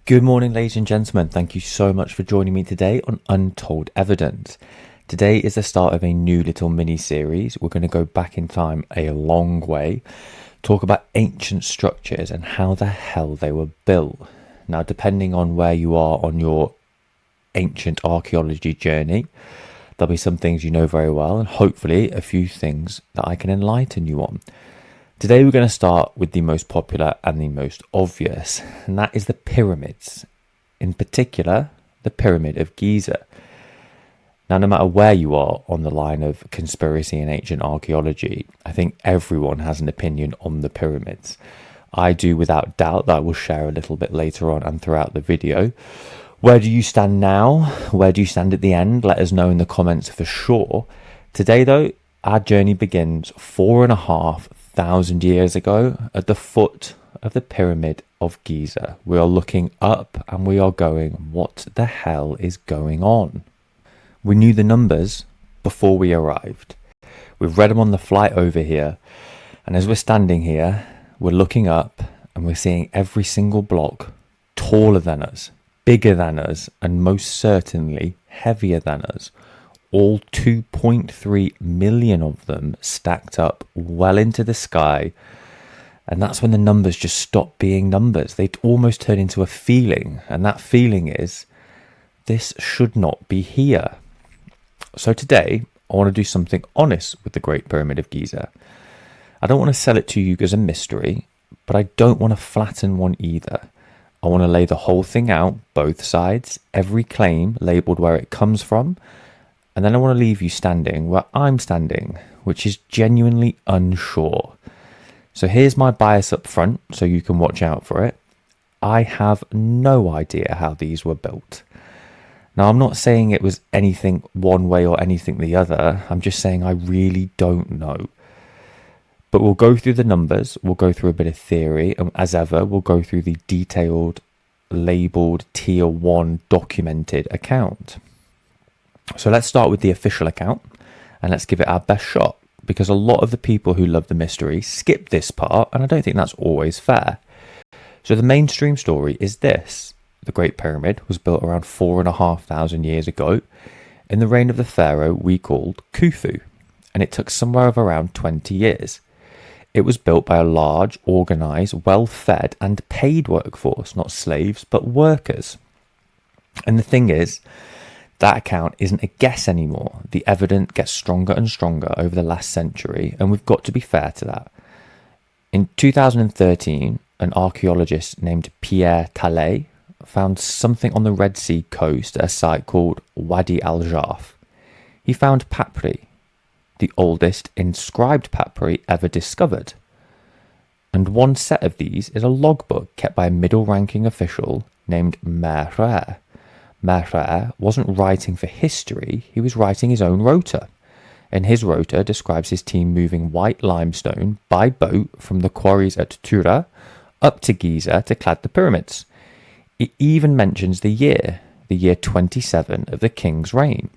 Good morning, ladies and gentlemen. Thank you so much for joining me today on Untold Evidence. Today is the start of a new little mini-series. We're going to go back in time a long way, talk about ancient structures and how the hell they were built. Now, depending on where you are on your ancient archaeology journey, there'll be some things you know very well and hopefully a few things that I can enlighten you on. Today we're going to start with the most popular and the most obvious, and that is the pyramids, in particular the Pyramid of Giza. Now, no matter where you are on the line of conspiracy and ancient archaeology, I think everyone has an opinion on the pyramids. I do without doubt, that I will share a little bit later on and throughout the video. Where do you stand now? Where do you stand at the end? Let us know in the comments for sure. Today though, our journey begins 4,500 years ago at the foot of the Pyramid of Giza. We are looking up and we are going, what the hell is going on? We knew the numbers before we arrived. We've read them on the flight over here, and as we're standing here, we're looking up and we're seeing every single block taller than us, bigger than us, and most certainly heavier than us. All 2.3 million of them stacked up well into the sky. And that's when the numbers just stop being numbers. They almost turn into a feeling. And that feeling is, this should not be here. So today, I want to do something honest with the Great Pyramid of Giza. I don't want to sell it to you as a mystery, but I don't want to flatten one either. I want to lay the whole thing out, both sides, every claim labelled where it comes from. And then I want to leave you standing where I'm standing, which is genuinely unsure. So here's my bias up front, so you can watch out for it. I have no idea how these were built. Now, I'm not saying it was anything one way or anything the other. I'm just saying I really don't know. But we'll go through the numbers, we'll go through a bit of theory, and as ever, we'll go through the detailed, labelled, tier 1 documented account. So let's start with the official account and let's give it our best shot, because a lot of the people who love the mystery skip this part, and I don't think that's always fair. So the mainstream story is this. The Great Pyramid was built around 4,500 years ago in the reign of the pharaoh we called Khufu, and it took somewhere of around 20 years. It was built by a large, organised, well-fed and paid workforce, not slaves, but workers. And the thing is, that account isn't a guess anymore. The evidence gets stronger and stronger over the last century, and we've got to be fair to that. In 2013, an archaeologist named Petrie found something on the Red Sea coast at a site called Wadi al-Jarf. He found papyri, the oldest inscribed papyri ever discovered. And one set of these is a logbook kept by a middle-ranking official named Petrie. Petrie wasn't writing for history, he was writing his own rota. And his rota describes his team moving white limestone by boat from the quarries at Tura up to Giza to clad the pyramids. It even mentions the year 27 of the king's reign.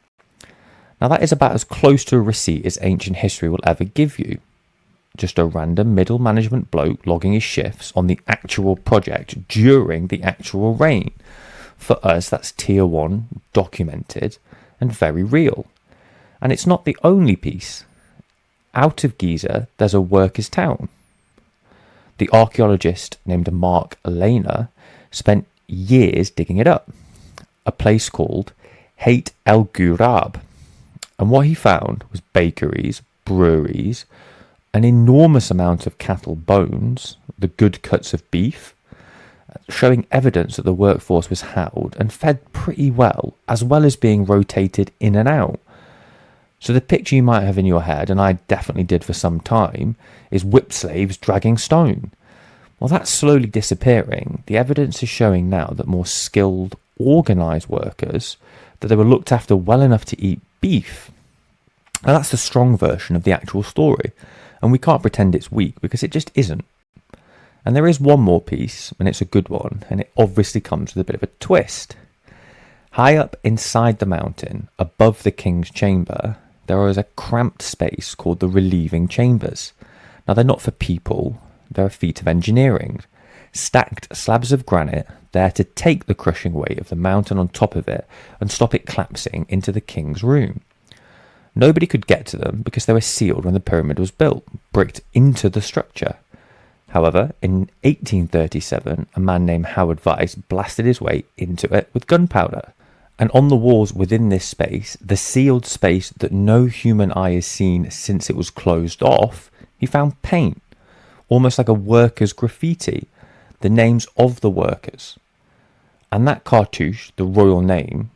Now that is about as close to a receipt as ancient history will ever give you. Just a random middle management bloke logging his shifts on the actual project during the actual reign. For us, that's tier 1, documented, and very real. And it's not the only piece. Out of Giza, there's a workers' town. The archaeologist named Mark Lehner spent years digging it up. A place called al-Jarf. And what he found was bakeries, breweries, an enormous amount of cattle bones, the good cuts of beef, showing evidence that the workforce was housed and fed pretty well as being rotated in and out. So the picture you might have in your head, and I definitely did for some time, is whip slaves dragging stone. Well, that's slowly disappearing. The evidence is showing now that more skilled, organised workers, that they were looked after well enough to eat beef. Now that's the strong version of the actual story, and we can't pretend it's weak because it just isn't. And there is one more piece, and it's a good one, and it obviously comes with a bit of a twist. High up inside the mountain, above the king's chamber, there is a cramped space called the relieving chambers. Now they're not for people, they're a feat of engineering. stacked slabs of granite there to take the crushing weight of the mountain on top of it and stop it collapsing into the king's room. Nobody could get to them because they were sealed when the pyramid was built, bricked into the structure. However, in 1837, a man named Howard Weiss blasted his way into it with gunpowder. And on the walls within this space, the sealed space that no human eye has seen since it was closed off, he found paint, almost like a worker's graffiti, the names of the workers. And that cartouche, the royal name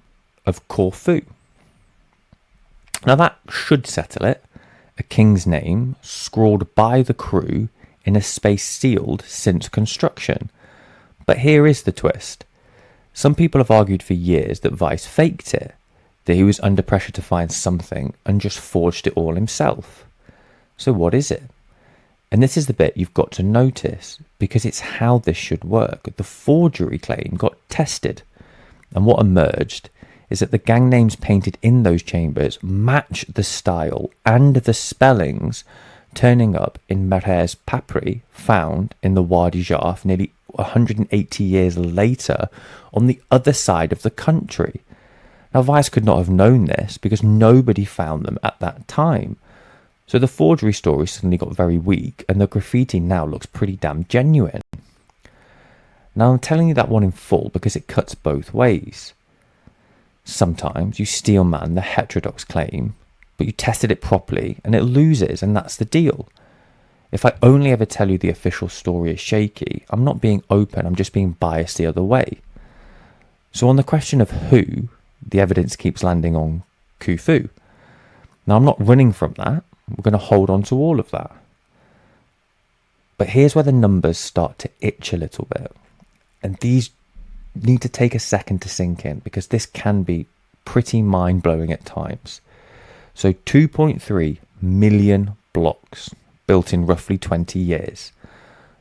of Corfu. Now that should settle it, a king's name scrawled by the crew in a space sealed since construction. But here is the twist. Some people have argued for years that Weiss faked it, that he was under pressure to find something and just forged it all himself. So what is it? And this is the bit you've got to notice, because it's how this should work. The forgery claim got tested, and what emerged is that the gang names painted in those chambers match the style and the spellings turning up in Merher's papyri found in the Wadi al-Jarf nearly 180 years later on the other side of the country. Now Weiss could not have known this because nobody found them at that time. So the forgery story suddenly got very weak and the graffiti now looks pretty damn genuine. Now I'm telling you that one in full because it cuts both ways. Sometimes you steel man the heterodox claim, but you tested it properly and it loses, and that's the deal. If I only ever tell you the official story is shaky, I'm not being open, I'm just being biased the other way. So on the question of who, the evidence keeps landing on Khufu. Now I'm not running from that, we're going to hold on to all of that. But here's where the numbers start to itch a little bit. And these need to take a second to sink in because this can be pretty mind-blowing at times. So 2.3 million blocks built in roughly 20 years.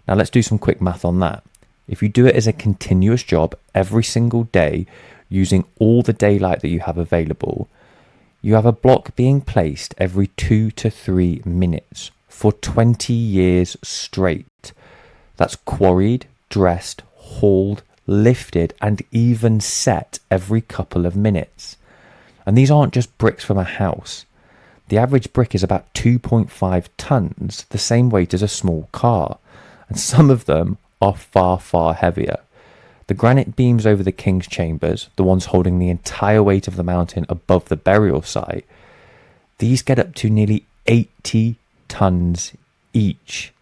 Now let's do some quick math on that. If you do it as a continuous job every single day using all the daylight that you have available, you have a block being placed every 2 to 3 minutes for 20 years straight. That's quarried, dressed, hauled, lifted and even set every couple of minutes. And these aren't just bricks from a house. The average brick is about 2.5 tons, the same weight as a small car, and some of them are far, far heavier. The granite beams over the king's chambers, the ones holding the entire weight of the mountain above the burial site, these get up to nearly 80 tons each.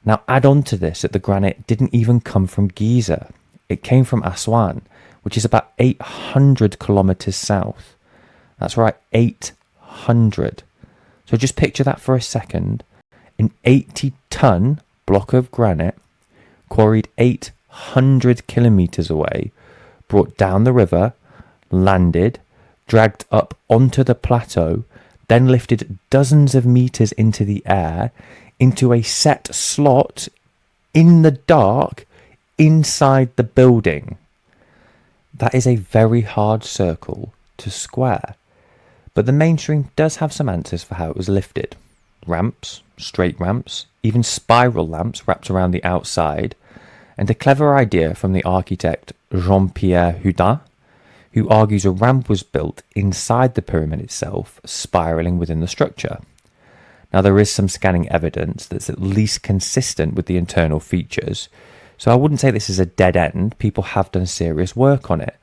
Now add on to this that the granite didn't even come from Giza. It came from Aswan, which is about 800 kilometers south. That's right, 800. So just picture that for a second. An 80-ton block of granite, quarried 800 kilometers away, brought down the river, landed, dragged up onto the plateau, then lifted dozens of meters into the air, into a set slot in the dark inside the building. That is a very hard circle to square. But the mainstream does have some answers for how it was lifted. Ramps, straight ramps, even spiral lamps wrapped around the outside, and a clever idea from the architect Jean-Pierre Houdin, who argues a ramp was built inside the pyramid itself, spiralling within the structure. Now there is some scanning evidence that's at least consistent with the internal features, so I wouldn't say this is a dead end. People have done serious work on it.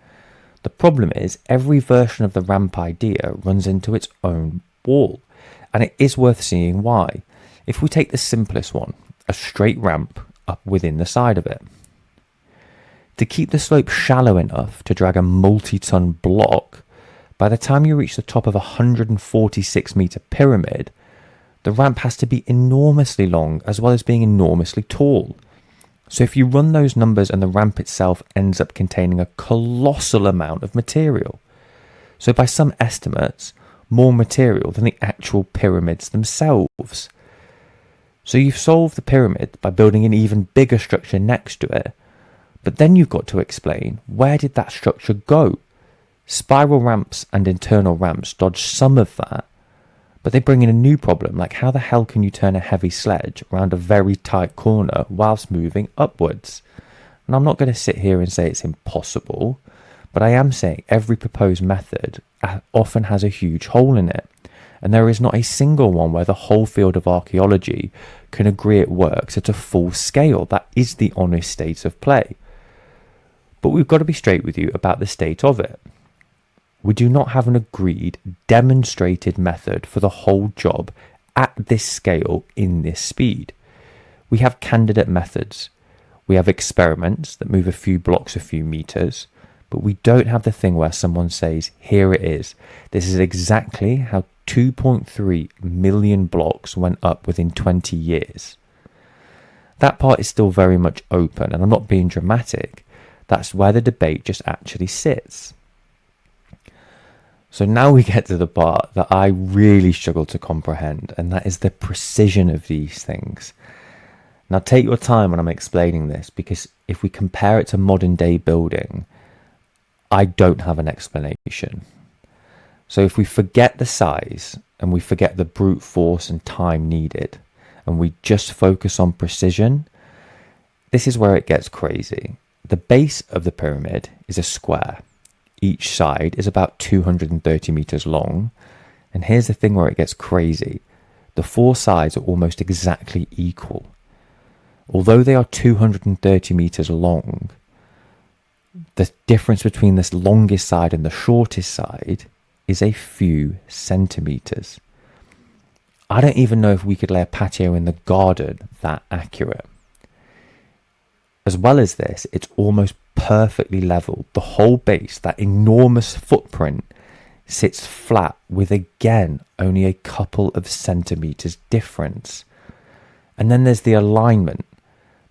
The problem is every version of the ramp idea runs into its own wall, and it is worth seeing why. If we take the simplest one, a straight ramp up within the side of it. To keep the slope shallow enough to drag a multi-ton block, by the time you reach the top of a 146 metre pyramid, the ramp has to be enormously long as well as being enormously tall. So if you run those numbers and the ramp itself ends up containing a colossal amount of material. So by some estimates, more material than the actual pyramids themselves. So you've solved the pyramid by building an even bigger structure next to it. But then you've got to explain, where did that structure go? Spiral ramps and internal ramps dodge some of that. But they bring in a new problem, like how the hell can you turn a heavy sledge around a very tight corner whilst moving upwards? And I'm not going to sit here and say it's impossible, but I am saying every proposed method often has a huge hole in it. And there is not a single one where the whole field of archaeology can agree it works at a full scale. That is the honest state of play. But we've got to be straight with you about the state of it. We do not have an agreed, demonstrated method for the whole job at this scale in this speed. We have candidate methods. We have experiments that move a few blocks a few meters, but we don't have the thing where someone says, here it is. This is exactly how 2.3 million blocks went up within 20 years. That part is still very much open, and I'm not being dramatic. That's where the debate just actually sits. So now we get to the part that I really struggle to comprehend, and that is the precision of these things. Now take your time when I'm explaining this, because if we compare it to modern day building, I don't have an explanation. So if we forget the size and we forget the brute force and time needed, and we just focus on precision, this is where it gets crazy. The base of the pyramid is a square. Each side is about 230 meters long. And here's the thing where it gets crazy. The four sides are almost exactly equal. Although they are 230 meters long, the difference between this longest side and the shortest side is a few centimetres. I don't even know if we could lay a patio in the garden that accurate. As well as this, it's almost perfectly level. The whole base, that enormous footprint, sits flat with, again, only a couple of centimetres difference. And then there's the alignment.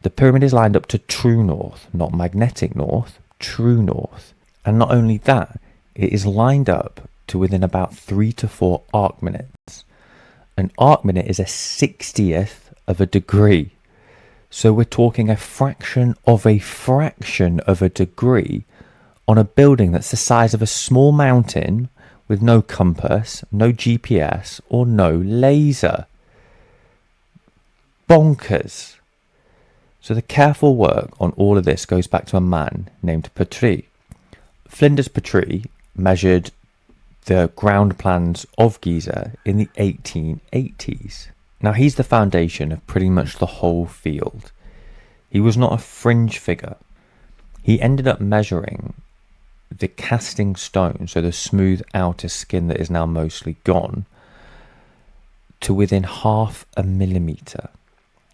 The pyramid is lined up to true north, not magnetic north, true north. And not only that, it is lined up to within about 3 to 4 arc minutes. An arc minute is a 60th of a degree. So we're talking a fraction of a degree on a building that's the size of a small mountain with no compass, no GPS, or no laser. Bonkers. So the careful work on all of this goes back to a man named Petrie. Flinders Petrie measured the ground plans of Giza in the 1880s. Now he's the foundation of pretty much the whole field. He was not a fringe figure. He ended up measuring the casting stone, so the smooth outer skin that is now mostly gone, to within 0.5 millimetre.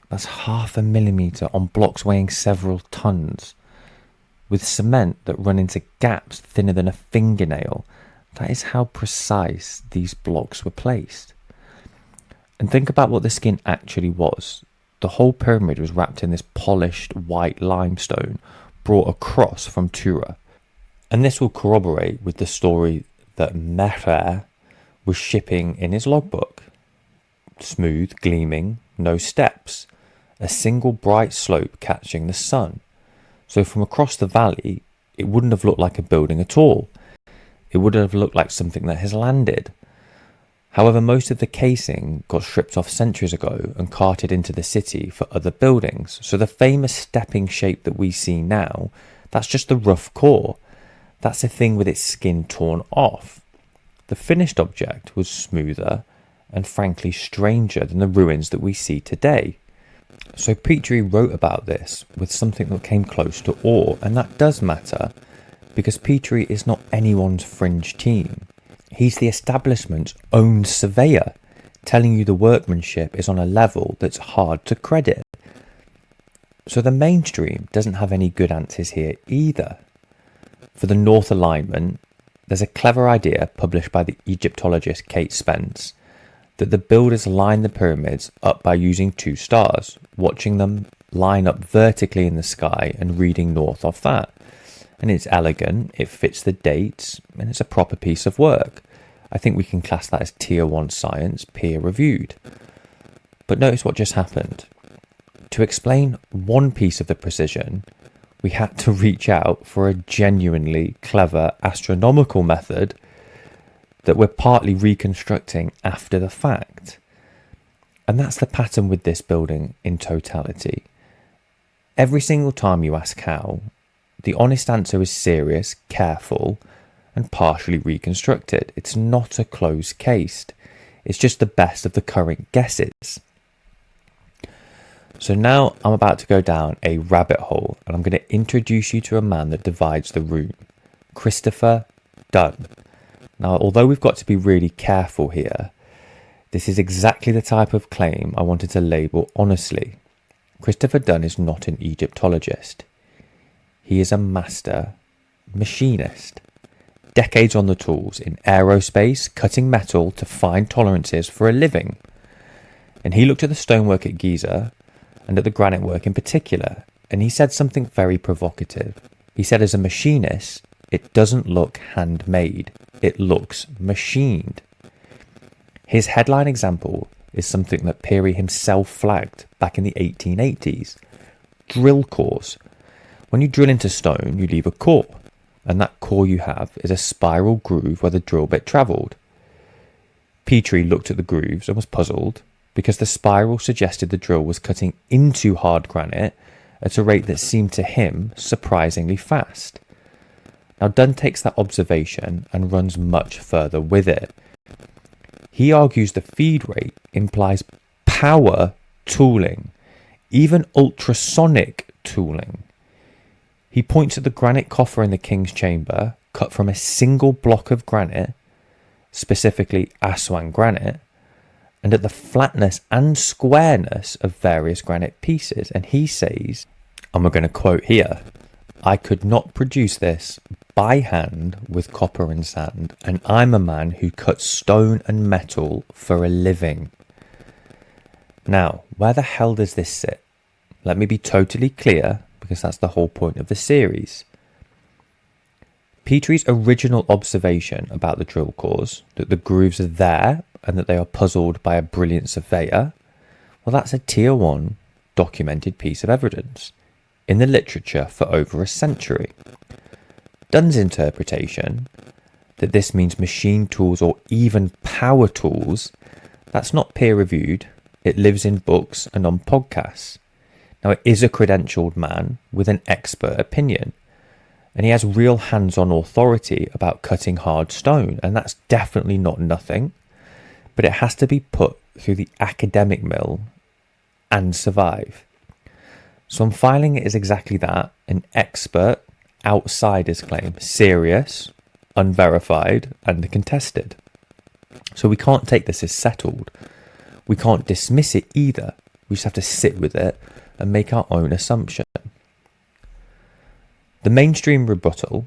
That's 0.5 millimetre on blocks weighing several tons, with cement that run into gaps thinner than a fingernail. That is how precise these blocks were placed. And think about what the skin actually was. The whole pyramid was wrapped in this polished white limestone brought across from Tura. And this will corroborate with the story that Lehner was shipping in his logbook. Smooth, gleaming, no steps, a single bright slope catching the sun. So from across the valley, it wouldn't have looked like a building at all. It would have looked like something that has landed. However, most of the casing got stripped off centuries ago and carted into the city for other buildings. So the famous stepping shape that we see now, that's just the rough core. That's a thing with its skin torn off. The finished object was smoother and frankly stranger than the ruins that we see today. So Petrie wrote about this with something that came close to awe, and that does matter because Petrie is not anyone's fringe team. He's the establishment's own surveyor, telling you the workmanship is on a level that's hard to credit. So the mainstream doesn't have any good answers here either. For the north alignment, there's a clever idea published by the Egyptologist Kate Spence that the builders line the pyramids up by using 2 stars, watching them line up vertically in the sky and reading north off that. And it's elegant, it fits the dates, and it's a proper piece of work. I think we can class that as tier 1 science, peer reviewed. But notice what just happened. To explain one piece of the precision, we had to reach out for a genuinely clever astronomical method that we're partly reconstructing after the fact. And that's the pattern with this building in totality. Every single time you ask how, the honest answer is serious, careful, and partially reconstructed. It's not a closed case. It's just the best of the current guesses. So now I'm about to go down a rabbit hole, and I'm going to introduce you to a man that divides the room, Christopher Dunn. Now, although we've got to be really careful here, this is exactly the type of claim I wanted to label honestly. Christopher Dunn is not an Egyptologist. He is a master machinist. Decades on the tools in aerospace, cutting metal to fine tolerances for a living. And he looked at the stonework at Giza and at the granite work in particular, and he said something very provocative. He said, as a machinist, it doesn't look handmade, it looks machined. His headline example is something that Petrie himself flagged back in the 1880s. Drill cores. When you drill into stone, you leave a core, and that core you have is a spiral groove where the drill bit travelled. Petrie looked at the grooves and was puzzled, because the spiral suggested the drill was cutting into hard granite at a rate that seemed to him surprisingly fast. Now Dunn takes that observation and runs much further with it. He argues the feed rate implies power tooling, even ultrasonic tooling. He points at the granite coffer in the King's Chamber, cut from a single block of granite, specifically Aswan granite, and at the flatness and squareness of various granite pieces. And he says, and we're going to quote here, "I could not produce this by hand with copper and sand, and I'm a man who cuts stone and metal for a living." Now, where the hell does this sit? Let me be totally clear, because that's the whole point of the series. Petrie's original observation about the drill cores, that the grooves are there and that they are puzzled by a brilliant surveyor, well, that's a tier 1 documented piece of evidence in the literature for over a century. Dunn's interpretation, that this means machine tools or even power tools, that's not peer-reviewed. It lives in books and on podcasts. Now, it is a credentialed man with an expert opinion, and he has real hands-on authority about cutting hard stone, and that's definitely not nothing, but it has to be put through the academic mill and survive. So I'm filing it as exactly that, an expert outsider's claim, serious, unverified, and contested. So we can't take this as settled. We can't dismiss it either. We just have to sit with it and make our own assumption. The mainstream rebuttal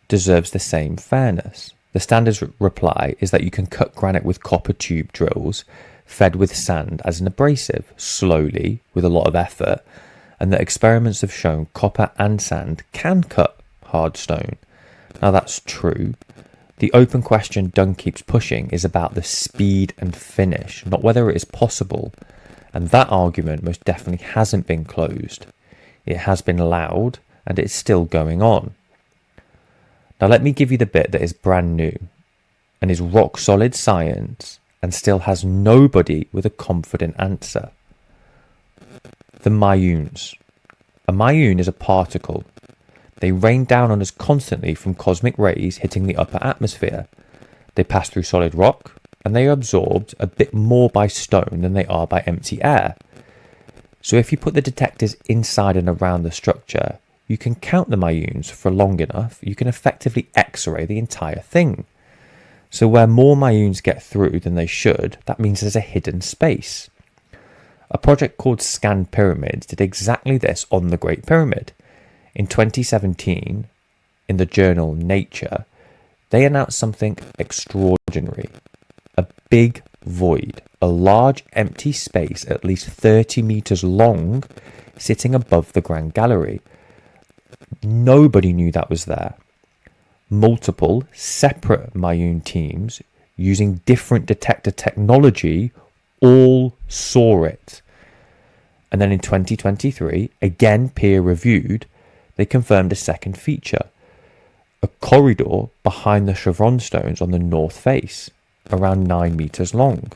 deserves the same fairness. The standard reply is that you can cut granite with copper tube drills fed with sand as an abrasive, slowly, with a lot of effort, and that experiments have shown copper and sand can cut hard stone. Now that's true. The open question Dunn keeps pushing is about the speed and finish, not whether it is possible. And that argument most definitely hasn't been closed. It has been loud, and it's still going on. Now let me give you the bit that is brand new, and is rock solid science, and still has nobody with a confident answer. The muons. A muon is a particle. They rain down on us constantly from cosmic rays hitting the upper atmosphere. They pass through solid rock, and they are absorbed a bit more by stone than they are by empty air. So if you put the detectors inside and around the structure, you can count the muons for long enough, you can effectively X-ray the entire thing. So where more muons get through than they should, that means there's a hidden space. A project called ScanPyramids did exactly this on the Great Pyramid. In 2017, in the journal Nature, they announced something extraordinary. A big void, a large empty space at least 30 meters long, sitting above the Grand Gallery. Nobody knew that was there. Multiple separate muon teams using different detector technology all saw it. And then in 2023, again peer reviewed, they confirmed a second feature. a corridor behind the chevron stones on the north face, around 9 meters long.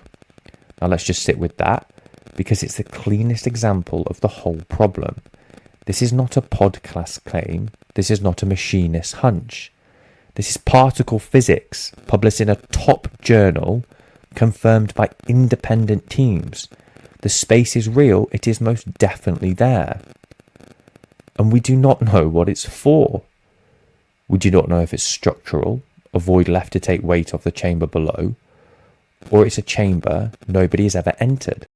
Now let's just sit with that, because it's the cleanest example of the whole problem. This is not a podcast claim. This is not a machinist hunch. This is particle physics, published in a top journal, confirmed by independent teams. The space is real. It is most definitely there. And we do not know what it's for. We do not know if it's structural, a void left to take weight off the chamber below, or it's a chamber nobody has ever entered.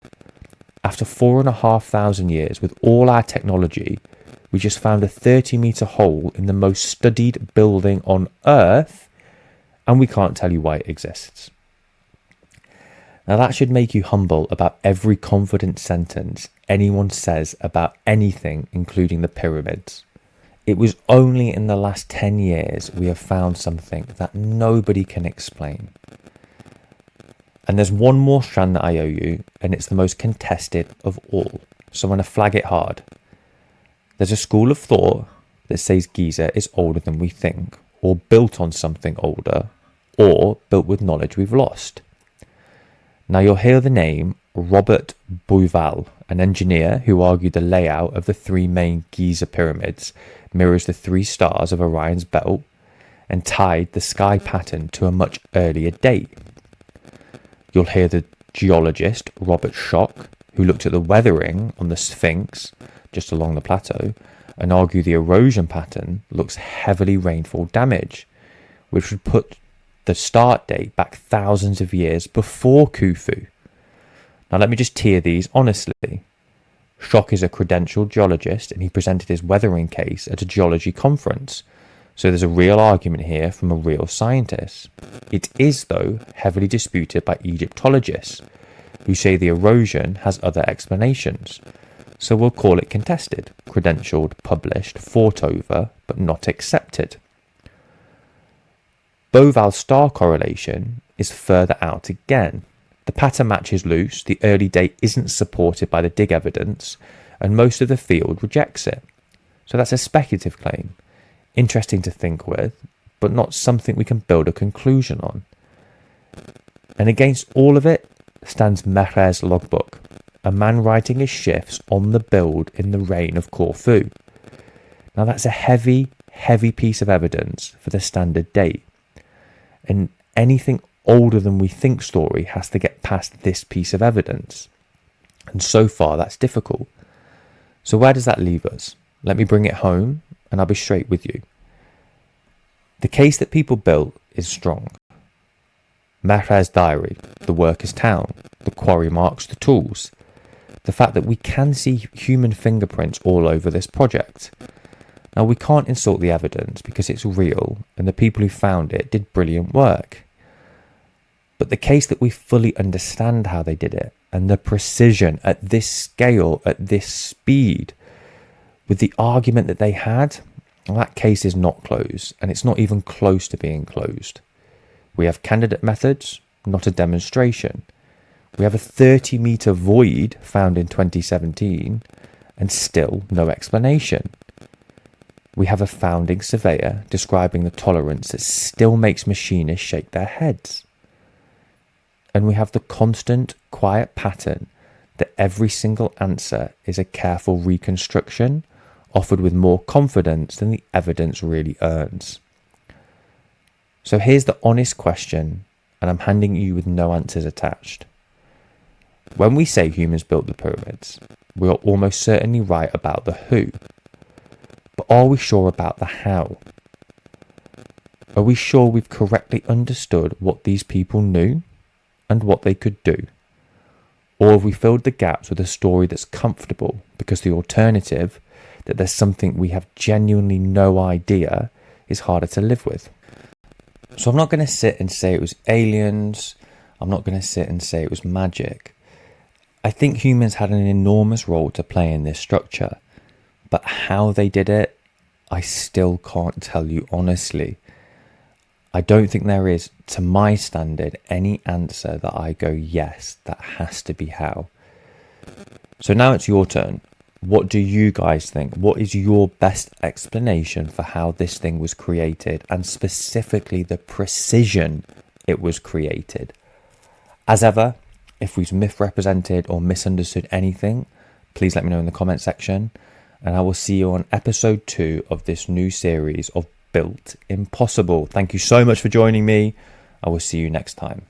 After 4,500 years, with all our technology, we just found a 30-meter hole in the most studied building on Earth, and we can't tell you why it exists. Now that should make you humble about every confident sentence anyone says about anything, including the pyramids. It was only in the last 10 years we have found something that nobody can explain. And there's one more strand that I owe you, and it's the most contested of all. So I'm going to flag it hard. There's a school of thought that says Giza is older than we think, or built on something older, or built with knowledge we've lost. Now you'll hear the name Robert Bauval, an engineer who argued the layout of the three main Giza pyramids mirrors the three stars of Orion's belt and tied the sky pattern to a much earlier date. You'll hear the geologist Robert Schoch, who looked at the weathering on the Sphinx just along the plateau and argue the erosion pattern looks heavily rainfall damage, which would put the start date back thousands of years before Khufu. Now let me just tier these honestly. Schoch is a credentialed geologist and he presented his weathering case at a geology conference. So there's a real argument here from a real scientist. It is, though, heavily disputed by Egyptologists, who say the erosion has other explanations. So we'll call it contested, credentialed, published, fought over, but not accepted. Bauval's star correlation is further out again. The pattern match is loose, the early date isn't supported by the dig evidence, and most of the field rejects it. So that's a speculative claim. Interesting to think with, but not something we can build a conclusion on. And against all of it stands Mehrer's logbook, a man writing his shifts on the build in the reign of Khufu. Now that's a heavy, heavy piece of evidence for the standard date. And anything older than we think story has to get past this piece of evidence. And so far that's difficult. So where does that leave us? Let me bring it home and I'll be straight with you. The case that people built is strong. Mehrer's diary, the worker's town, the quarry marks, the tools. The fact that we can see human fingerprints all over this project. Now we can't insult the evidence because it's real and the people who found it did brilliant work. But the case that we fully understand how they did it and the precision at this scale, at this speed, with the argument that they had, well, that case is not closed, and it's not even close to being closed. We have candidate methods, not a demonstration. We have a 30-meter void found in 2017, and still no explanation. We have a founding surveyor describing the tolerance that still makes machinists shake their heads. And we have the constant, quiet pattern that every single answer is a careful reconstruction offered with more confidence than the evidence really earns. So here's the honest question, and I'm handing you with no answers attached. When we say humans built the pyramids, we are almost certainly right about the who. But are we sure about the how? Are we sure we've correctly understood what these people knew and what they could do? Or have we filled the gaps with a story that's comfortable because the alternative, that there's something we have genuinely no idea, is harder to live with? So I'm not going to sit and say it was aliens. I'm not going to sit and say it was magic. I think humans had an enormous role to play in this structure. But how they did it, I still can't tell you honestly. I don't think there is, to my standard, any answer that I go, yes, that has to be how. So now it's your turn. What do you guys think? What is your best explanation for how this thing was created, and specifically the precision it was created? As ever, if we've misrepresented or misunderstood anything, please let me know in the comment section, and I will see you on episode 2 of this new series of Built Impossible. Thank you so much for joining me. I will see you next time.